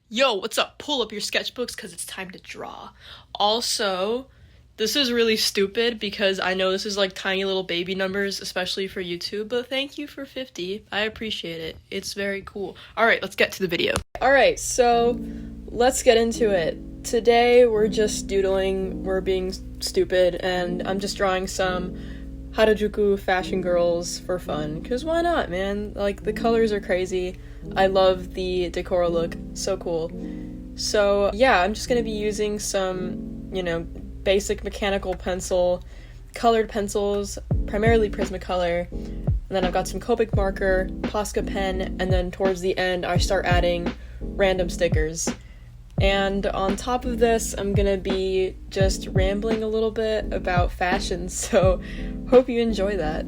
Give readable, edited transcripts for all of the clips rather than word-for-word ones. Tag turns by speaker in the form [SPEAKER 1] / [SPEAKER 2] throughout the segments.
[SPEAKER 1] Yo, what's up? Pull up your sketchbooks because it's time to draw. Also, this is really stupid because I know this is like tiny little baby numbers, especially for YouTube, but thank you for 50. I appreciate it. It's very cool. Alright, let's get to the video. Alright, so let's get into it. Today we're just doodling, we're being stupid, and I'm just drawing some Harajuku fashion girls for fun, because why not, man? Like, the colors are crazy. I love the decor look, so cool. So yeah, I'm just gonna be using some, basic mechanical pencil, colored pencils, primarily Prismacolor, and then I've got some Copic marker, Posca pen, and then towards the end I start adding random stickers. And on top of this, I'm gonna be just rambling a little bit about fashion, so hope you enjoy that.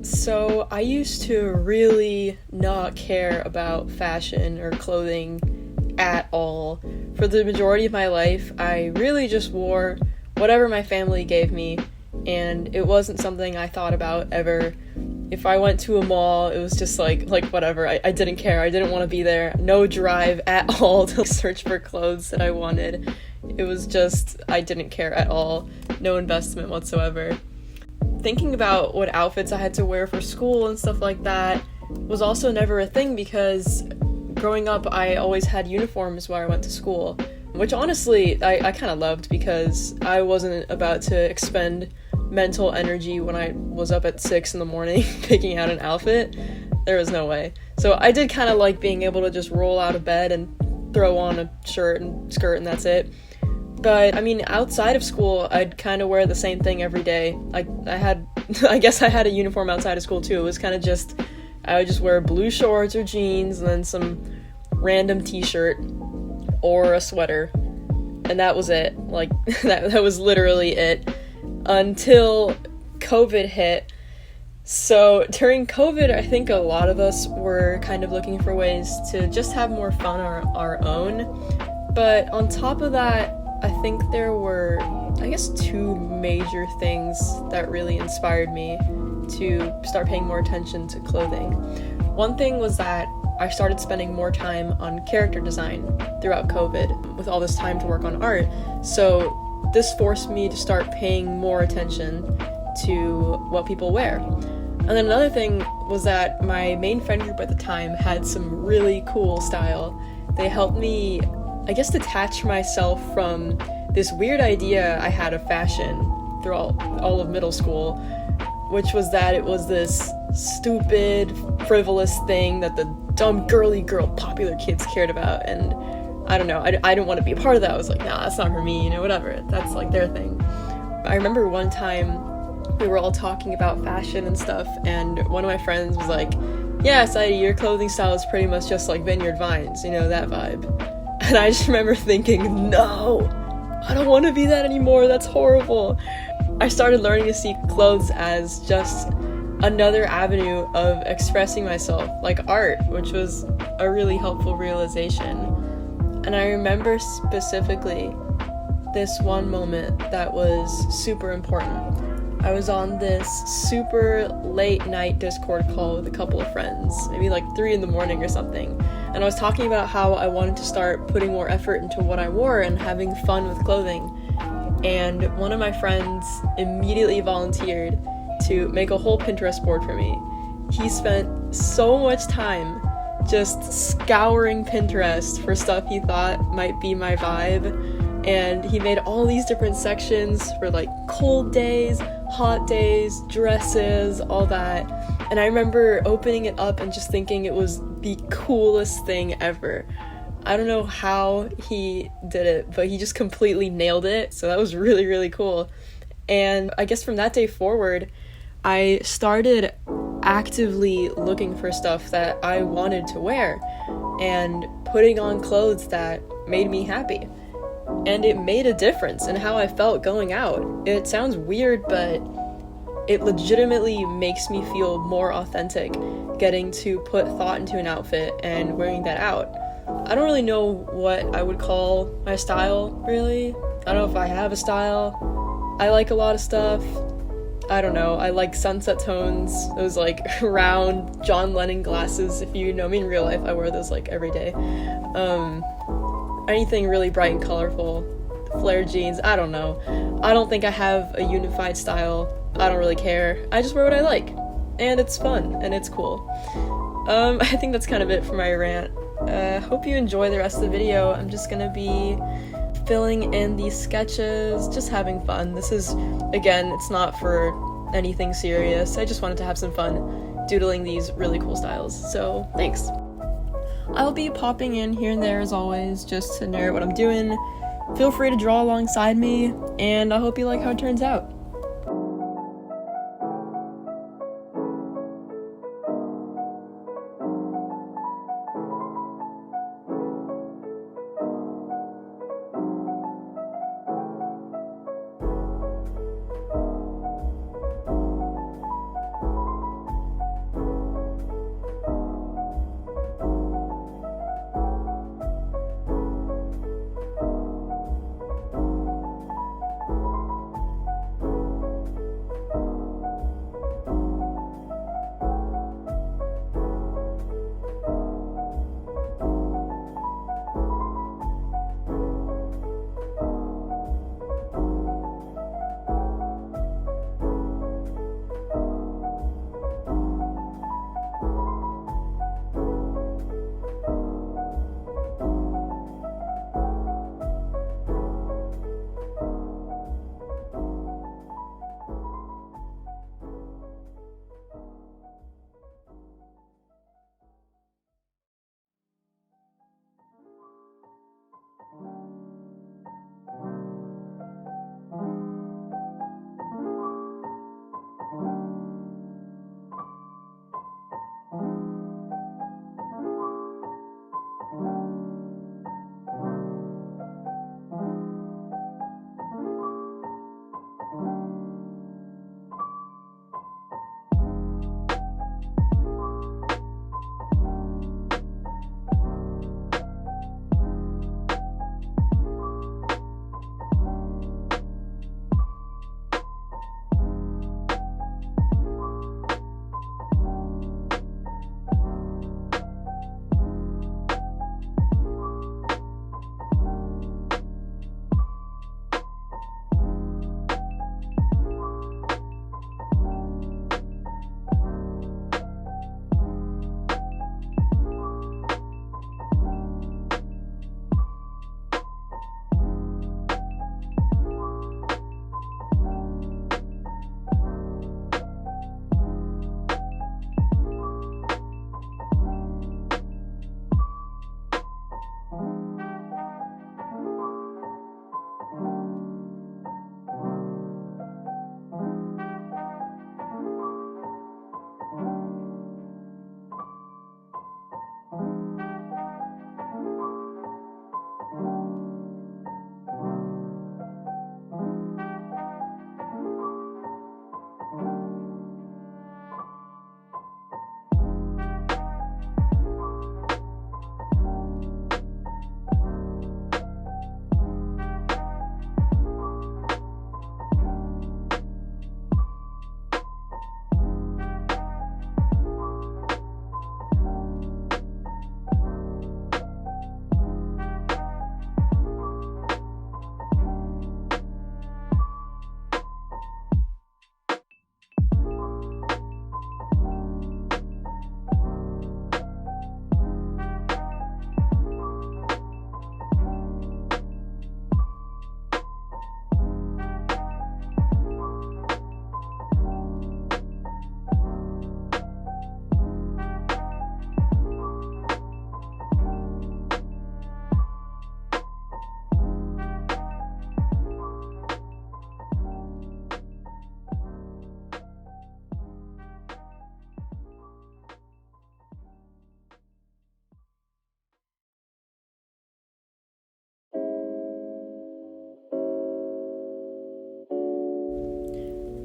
[SPEAKER 1] So I used to really not care about fashion or clothing at all. For the majority of my life, I really just wore whatever my family gave me, and it wasn't something I thought about ever. If I went to a mall, it was just like whatever. I didn't care. I didn't want to be there. No drive at all to search for clothes that I wanted. It was just, I didn't care at all. No investment whatsoever. Thinking about what outfits I had to wear for school and stuff like that was also never a thing because growing up I always had uniforms where I went to school, which honestly I kind of loved because I wasn't about to expend mental energy when I was up at 6 in the morning picking out an outfit. There was no way. So I did kind of like being able to just roll out of bed and throw on a shirt and skirt and that's it. But I mean, outside of school, I'd kind of wear the same thing every day. I guess I had a uniform outside of school too. It was kind of just, I would just wear blue shorts or jeans and then some random t-shirt or a sweater. And that was it. Like, that was literally it. Until COVID hit. So during COVID, I think a lot of us were kind of looking for ways to just have more fun on our own. But on top of that, I think there were, two major things that really inspired me to start paying more attention to clothing. One thing was that I started spending more time on character design throughout COVID with all this time to work on art. So this forced me to start paying more attention to what people wear. And then another thing was that my main friend group at the time had some really cool style. They helped me, detach myself from this weird idea I had of fashion through all of middle school, which was that it was this stupid, frivolous thing that the dumb girly girl popular kids cared about, and I don't know, I didn't want to be a part of that. I was like, nah, that's not for me, whatever, that's like their thing. I remember one time we were all talking about fashion and stuff, and one of my friends was like, yeah, Saidi, your clothing style is pretty much just like Vineyard Vines, that vibe. And I just remember thinking, no, I don't want to be that anymore, that's horrible. I started learning to see clothes as just another avenue of expressing myself, like art, which was a really helpful realization. And I remember specifically this one moment that was super important. I was on this super late night Discord call with a couple of friends, maybe like 3 in the morning or something. And I was talking about how I wanted to start putting more effort into what I wore and having fun with clothing. And one of my friends immediately volunteered to make a whole Pinterest board for me. He spent so much time just scouring Pinterest for stuff he thought might be my vibe, and he made all these different sections for like cold days, hot days, dresses, all that. And I remember opening it up and just thinking it was the coolest thing ever. I don't know how he did it, but he just completely nailed it, so that was really, really cool. And I guess from that day forward, I started actively looking for stuff that I wanted to wear and putting on clothes that made me happy. And it made a difference in how I felt going out. It sounds weird, but it legitimately makes me feel more authentic getting to put thought into an outfit and wearing that out. I don't really know what I would call my style, really. I don't know if I have a style. I like a lot of stuff. I don't know, I like sunset tones, those like round John Lennon glasses. If you know me in real life, I wear those like every day. Anything really bright and colorful, flared jeans, I don't know. I don't think I have a unified style. I don't really care. I just wear what I like, and it's fun, and it's cool. I think that's kind of it for my rant. Hope you enjoy the rest of the video. I'm just gonna be filling in these sketches, just having fun. This is, again, it's not for anything serious. I just wanted to have some fun doodling these really cool styles, so thanks. I'll be popping in here and there as always, just to narrate what I'm doing. Feel free to draw alongside me, and I hope you like how it turns out.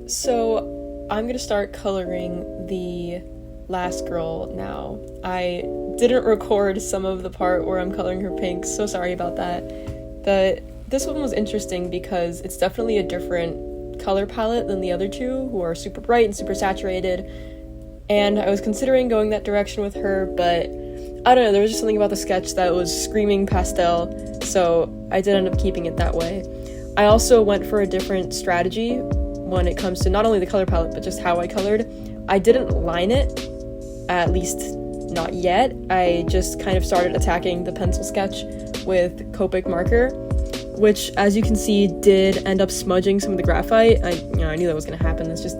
[SPEAKER 1] So I'm gonna start coloring the last girl now. I didn't record some of the part where I'm coloring her pink, so sorry about that. This one was interesting because it's definitely a different color palette than the other two, who are super bright and super saturated, and I was considering going that direction with her, but I don't know, there was just something about the sketch that was screaming pastel, so I did end up keeping it that way. I also went for a different strategy when it comes to not only the color palette, but just how I colored. I didn't line it, at least not yet. I just kind of started attacking the pencil sketch with Copic marker, which, as you can see, did end up smudging some of the graphite. I knew that was going to happen. That's just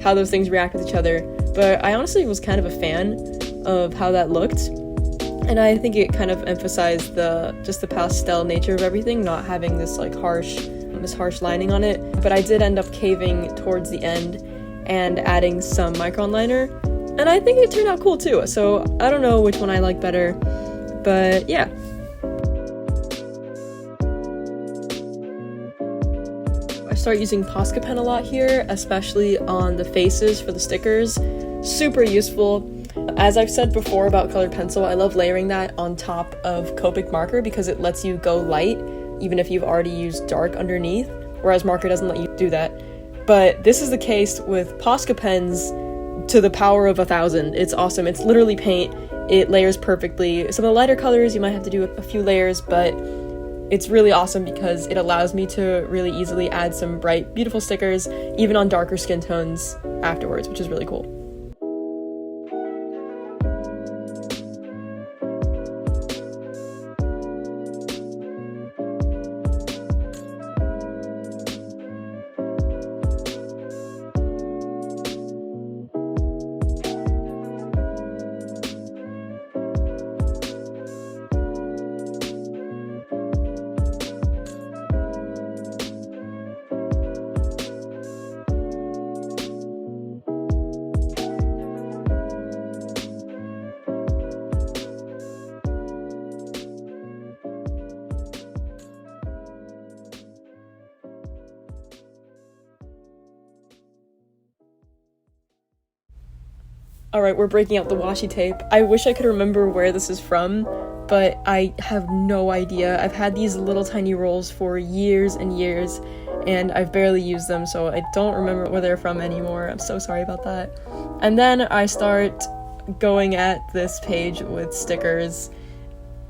[SPEAKER 1] how those things react with each other. But I honestly was kind of a fan of how that looked, and I think it kind of emphasized the pastel nature of everything, not having this harsh lining on it. But I did end up caving towards the end and adding some Micron liner, and I think it turned out cool too. So I don't know which one I like better, but yeah. I start using Posca pen a lot here, especially on the faces for the stickers. Super useful. As I've said before about colored pencil, I love layering that on top of Copic marker because it lets you go light even if you've already used dark underneath, whereas marker doesn't let you do that. But this is the case with Posca pens to the power of 1,000. It's awesome. It's literally paint. It layers perfectly. Some of the lighter colors you might have to do a few layers, but it's really awesome because it allows me to really easily add some bright, beautiful stickers, even on darker skin tones afterwards, which is really cool. Alright, we're breaking out the washi tape. I wish I could remember where this is from, but I have no idea. I've had these little tiny rolls for years and years, and I've barely used them, so I don't remember where they're from anymore. I'm so sorry about that. And then I start going at this page with stickers.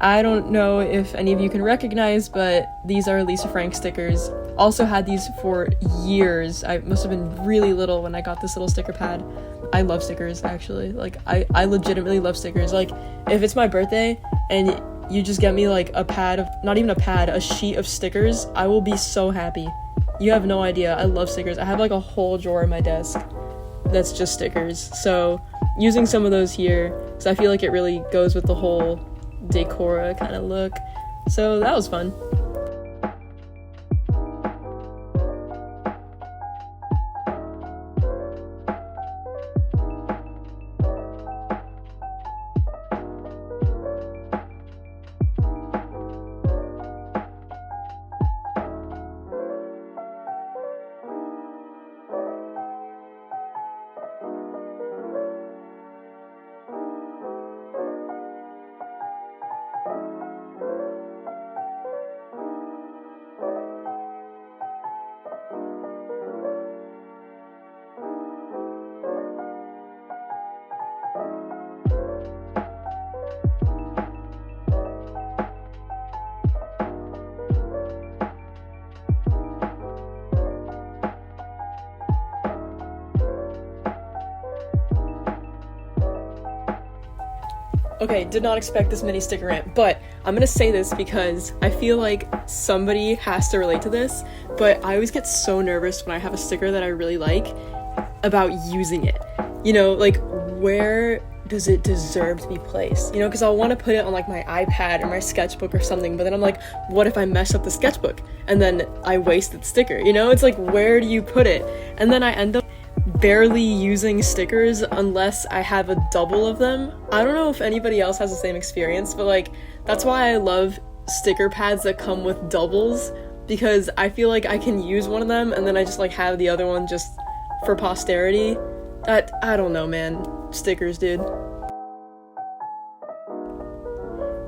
[SPEAKER 1] I don't know if any of you can recognize, but these are Lisa Frank stickers. Also had these for years. I must have been really little when I got this little sticker pad. I love stickers, actually. Like, I legitimately love stickers. Like, if it's my birthday and you just get me like a pad of, not even a pad, a sheet of stickers, I will be so happy. You have no idea. I love stickers. I have like a whole drawer in my desk that's just stickers. So using some of those here, because I feel like it really goes with the whole decora kind of look. So that was fun. Okay, did not expect this mini sticker rant, but I'm gonna say this because I feel like somebody has to relate to this, but I always get so nervous when I have a sticker that I really like about using it. You know, like, where does it deserve to be placed? You know, because I'll want to put it on like my iPad or my sketchbook or something, but then I'm like, what if I mess up the sketchbook and then I wasted the sticker? You know, it's like, where do you put it? And then I end up barely using stickers unless I have a double of them. I don't know if anybody else has the same experience, but like, that's why I love sticker pads that come with doubles, because I feel like I can use one of them and then I just like have the other one just for posterity. I don't know, man. Stickers, dude.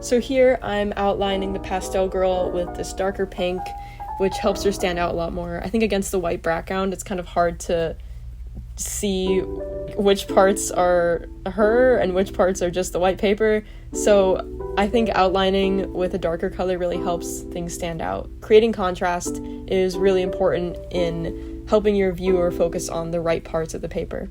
[SPEAKER 1] So here I'm outlining the pastel girl with this darker pink. which helps her stand out a lot more. I think against the white background, it's kind of hard to see which parts are her and which parts are just the white paper. So I think outlining with a darker color really helps things stand out. Creating contrast is really important in helping your viewer focus on the right parts of the paper.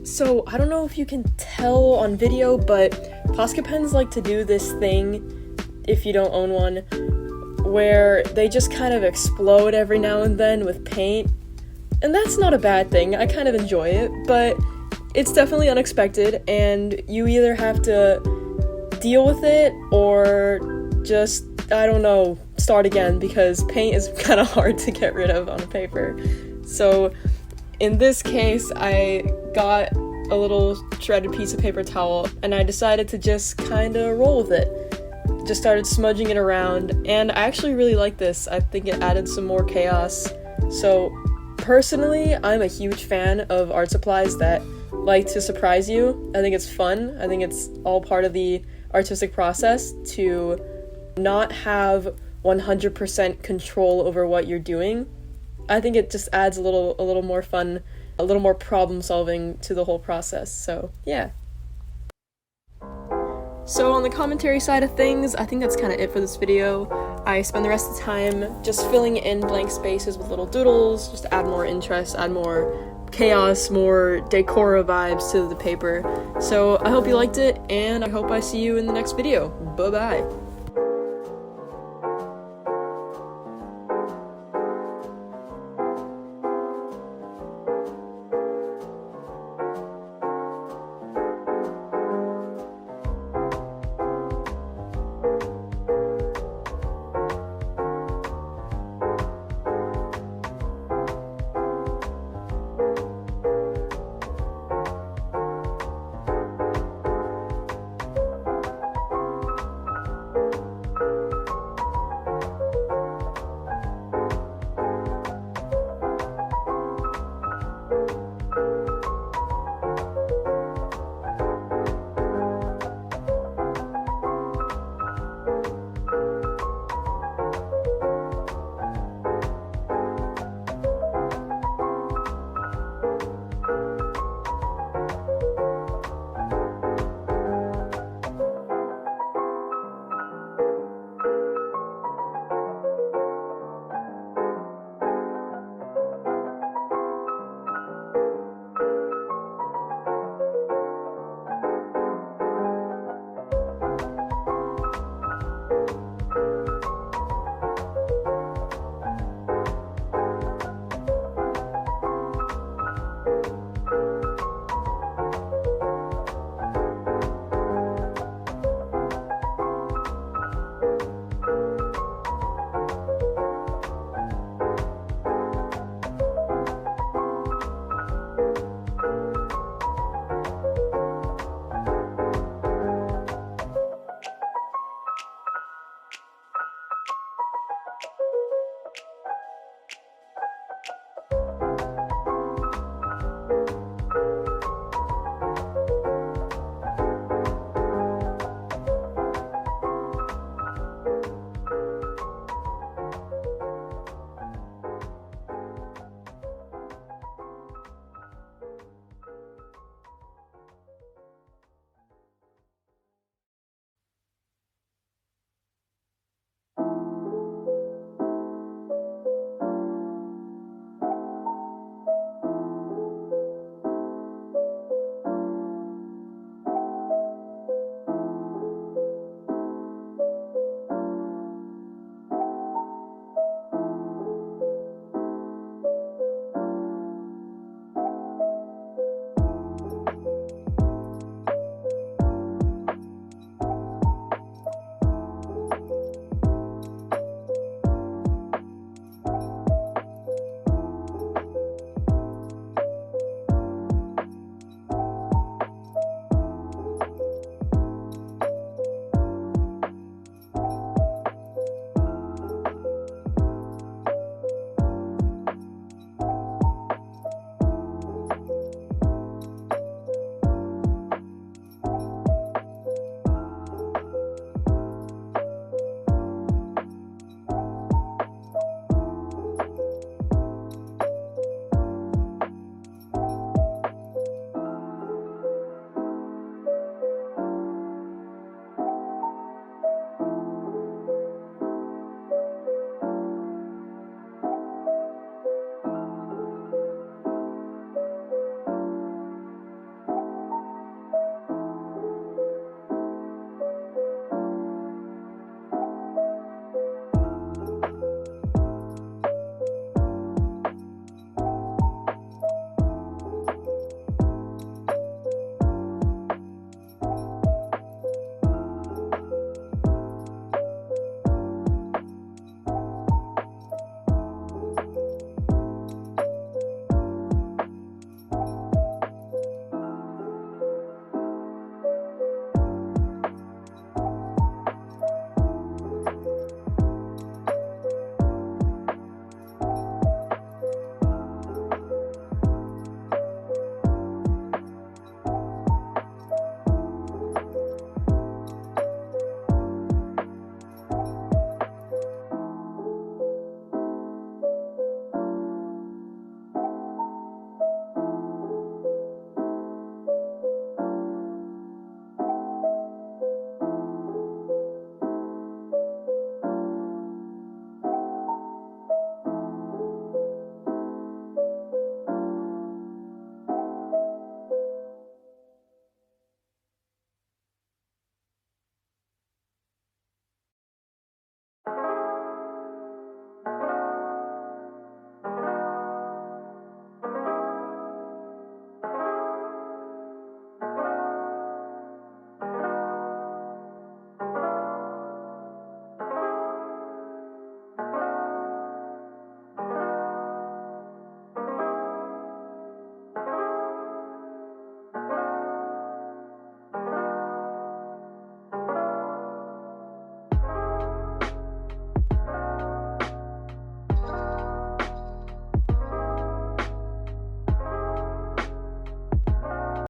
[SPEAKER 1] So, I don't know if you can tell on video, but Posca pens like to do this thing, if you don't own one, where they just kind of explode every now and then with paint. And that's not a bad thing, I kind of enjoy it, but it's definitely unexpected, and you either have to deal with it or just, I don't know, start again, because paint is kind of hard to get rid of on a paper. So, in this case, I got a little shredded piece of paper towel and I decided to just kind of roll with it. Just started smudging it around, and I actually really like this. I think it added some more chaos. So personally, I'm a huge fan of art supplies that like to surprise you. I think it's fun. I think it's all part of the artistic process to not have 100% control over what you're doing. I think it just adds a little more fun, a little more problem solving to the whole process, so yeah. So on the commentary side of things, I think that's kind of it for this video. I spend the rest of the time just filling in blank spaces with little doodles, just to add more interest, add more chaos, more decora vibes to the paper. So I hope you liked it, and I hope I see you in the next video. Bye-bye!